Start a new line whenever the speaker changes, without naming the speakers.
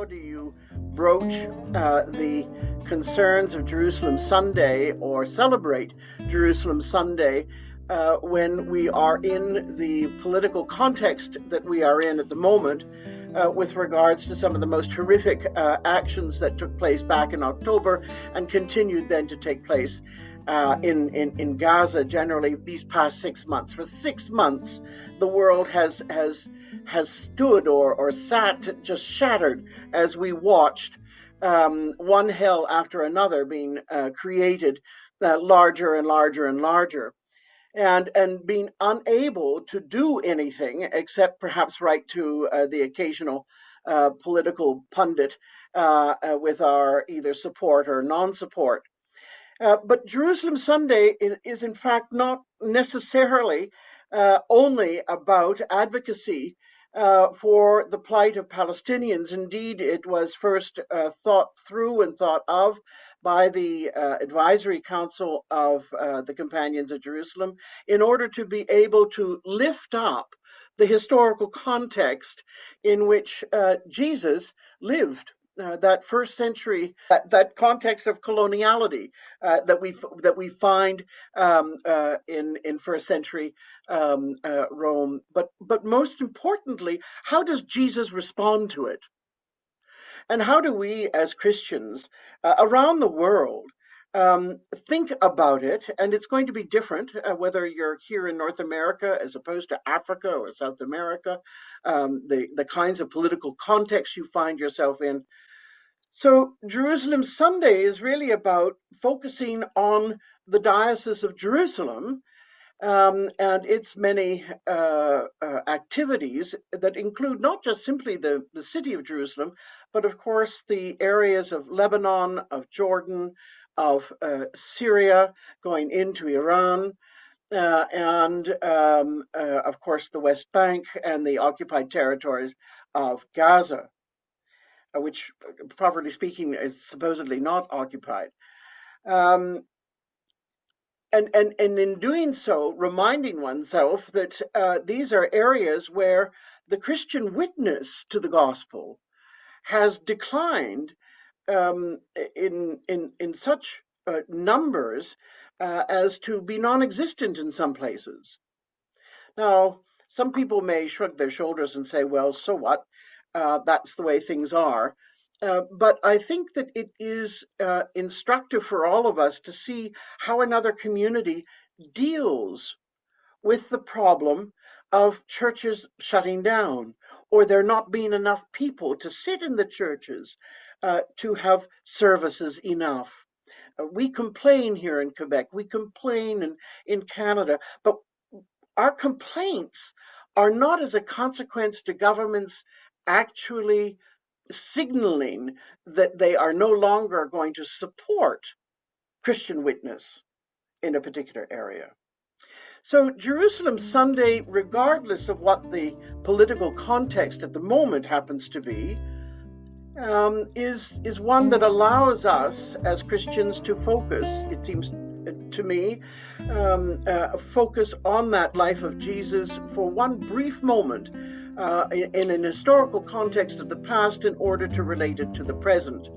how do you broach the concerns of Jerusalem Sunday or celebrate Jerusalem Sunday when we are in the political context that we are in at the moment with regards to some of the most horrific actions that took place back in October and continued then to take place in Gaza generally these past 6 months. For 6 months, the world has stood or sat just shattered as we watched one hell after another being created, larger and larger and larger, and being unable to do anything except perhaps write to the occasional political pundit with our either support or non-support. But Jerusalem Sunday is in fact not necessarily only about advocacy for the plight of Palestinians. Indeed, it was first thought through and thought of by the Advisory Council of the Companions of Jerusalem in order to be able to lift up the historical context in which Jesus lived. That first century, that context of coloniality that we find in first century Rome, but most importantly, how does Jesus respond to it, and how do we as Christians around the world think about it? And it's going to be different whether you're here in North America as opposed to Africa or South America, the kinds of political context you find yourself in. So Jerusalem Sunday is really about focusing on the Diocese of Jerusalem and its many activities that include not just simply the city of Jerusalem, but of course the areas of Lebanon, of Jordan, of Syria, going into Iran, and of course the West Bank and the occupied territories of Gaza, which, properly speaking, is supposedly not occupied. And in doing so, reminding oneself that these are areas where the Christian witness to the gospel has declined in such numbers as to be non-existent in some places. Now, some people may shrug their shoulders and say, well, so what? That's the way things are. But I think that it is instructive for all of us to see how another community deals with the problem of churches shutting down, or there not being enough people to sit in the churches to have services enough. We complain here in Quebec, we complain in Canada, but our complaints are not as a consequence to governments actually signaling that they are no longer going to support Christian witness in a particular area. So Jerusalem Sunday, regardless of what the political context at the moment happens to be, is one that allows us as Christians to focus, it seems to me, focus on that life of Jesus for one brief moment in an historical context of the past in order to relate it to the present.